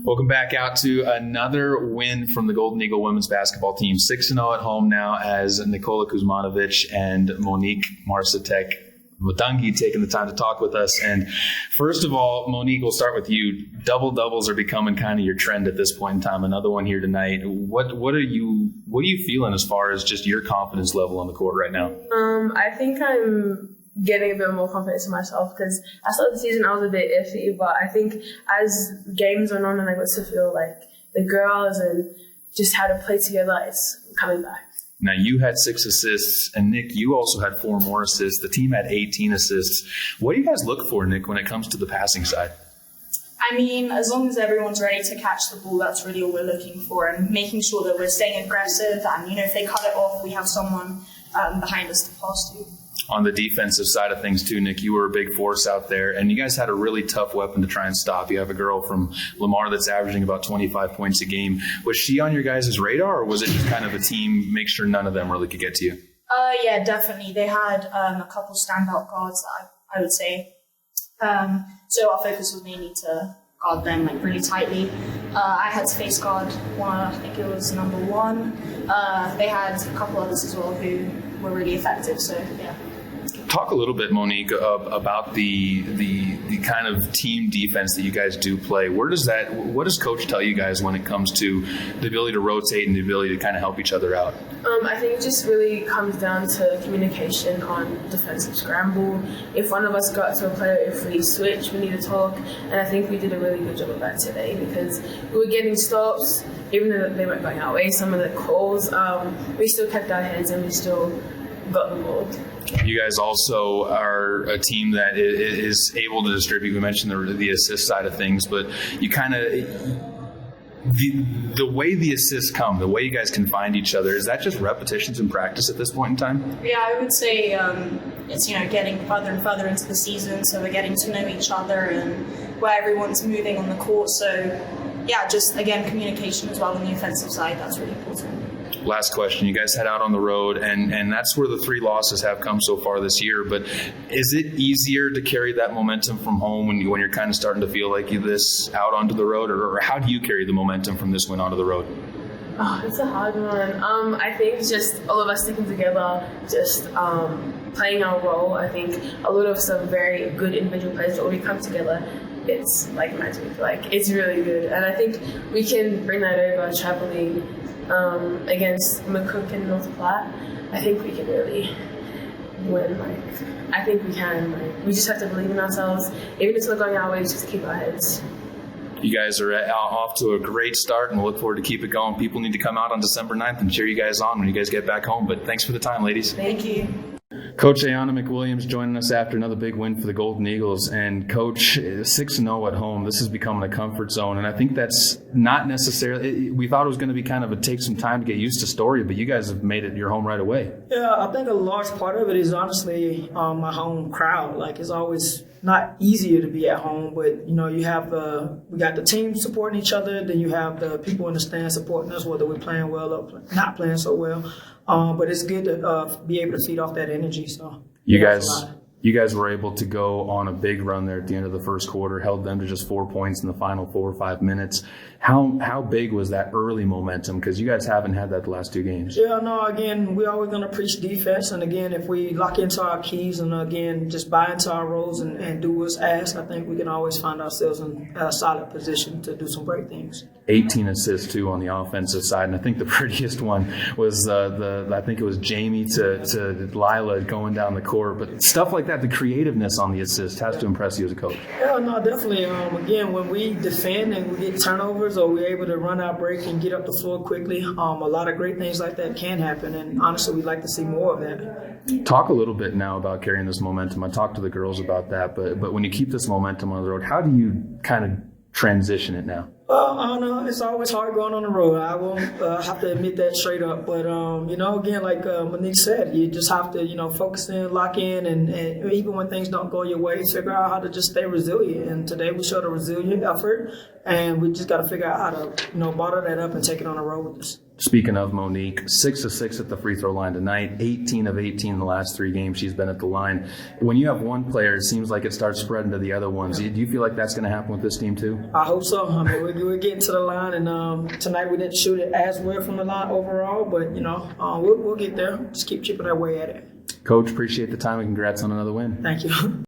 Welcome back out to another win from the Golden Eagle women's basketball team. 6-0 at home now as Nikola Kuzmanovic and Monique Marcetic-Vaotangi taking the time to talk with us. And first of all, Monique, we'll start with you. Double-doubles are becoming kind of your trend at this point in time. Another one here tonight. What are you feeling as far as just your confidence level on the court right now? I think I'm getting a bit more confidence in myself because I started the season I was a bit iffy, but I think as games went on and I got to feel like the girls and just how to play together, it's coming back. Now, you had 6 assists, and Nick, you also had 4 more assists. The team had 18 assists. What do you guys look for, Nick, when it comes to the passing side? I mean, as long as everyone's ready to catch the ball, that's really all we're looking for, and making sure that we're staying aggressive and, if they cut it off, we have someone behind us to pass to. On the defensive side of things, too, Nick, you were a big force out there, and you guys had a really tough weapon to try and stop. You have a girl from Lamar that's averaging about 25 points a game. Was she on your guys' radar, or was it just kind of a team, make sure none of them really could get to you? Yeah, definitely. They had a couple standout guards that I would say. So our focus was mainly to guard them really tightly. I had to face guard one, I think it was number 1. They had a couple others as well who were really effective, so yeah. Talk a little bit, Monique, about the kind of team defense that you guys do play. What does Coach tell you guys when it comes to the ability to rotate and the ability to kind of help each other out? I think it just really comes down to communication on defensive scramble. If one of us got to a player, if we switch, we need to talk. And I think we did a really good job of that today because we were getting stops, even though they weren't going our way, some of the calls. We still kept our heads and we still got the ball. You guys also are a team that is able to distribute. We mentioned the assist side of things, but you kind of the way the assists come, the way you guys can find each other, is that just repetitions in practice at this point in time? Yeah, I would say it's getting further and further into the season, so we're getting to know each other and where everyone's moving on the court. So yeah, just again communication as well on the offensive side. That's really important. Last question. You guys head out on the road, and that's where the 3 losses have come so far this year. But is it easier to carry that momentum from home when you're kind of starting to feel like this out onto the road, or how do you carry the momentum from this win onto the road? Oh, it's a hard one. I think just all of us sticking together, just playing our role. I think a lot of some very good individual players, but when we come together, it's like magic. It's really good. And I think we can bring that over traveling against McCook and North Platte. I think we can really win. I think we can. We just have to believe in ourselves. Even if it's not going our way, just keep our heads. You guys are off to a great start, and we'll look forward to keep it going. People need to come out on December 9th and cheer you guys on when you guys get back home. But thanks for the time, ladies. Thank you. Coach Ayana McWilliams joining us after another big win for the Golden Eagles. And Coach, 6-0 at home, this is becoming a comfort zone. And I think that's not necessarily – we thought it was going to be kind of a take some time to get used to story, but you guys have made it your home right away. Yeah, I think a large part of it is honestly my home crowd. It's always not easier to be at home, but, you have we got the team supporting each other, then you have the people in the stands supporting us, whether we're playing well or not playing so well. But it's good to be able to feed off that energy. So you guys were able to go on a big run there at the end of the first quarter, held them to just 4 points in the final 4 or 5 minutes. How big was that early momentum? Because you guys haven't had that the last 2 games. Yeah, no, again, we're always going to preach defense. And again, if we lock into our keys and again, just buy into our roles and do what's asked, I think we can always find ourselves in a solid position to do some great things. 18 assists, too, on the offensive side. And I think the prettiest one was I think it was Jamie to Lila going down the court. But stuff like that, the creativeness on the assist has to impress you as a coach. Yeah, no, definitely. Again, when we defend and we get turnovers or we're able to run our break and get up the floor quickly, a lot of great things like that can happen. And honestly, we'd like to see more of that. Talk a little bit now about carrying this momentum. I talked to the girls about that. But when you keep this momentum on the road, how do you kind of transition it now? I don't know. It's always hard going on the road. I won't have to admit that straight up. But, again, like Monique said, you just have to, focus in, lock in, and even when things don't go your way, figure out how to just stay resilient. And today we showed a resilient effort, and we just got to figure out how to, bottle that up and take it on the road with us. Speaking of Monique, 6 of 6 at the free throw line tonight, 18 of 18 in the last 3 games she's been at the line. When you have one player, it seems like it starts spreading to the other ones. Do you feel like that's going to happen with this team too? I hope so. We're we're getting to the line, and tonight we didn't shoot it as well from the line overall, but we'll get there. Just keep chipping our way at it. Coach, appreciate the time and congrats on another win. Thank you.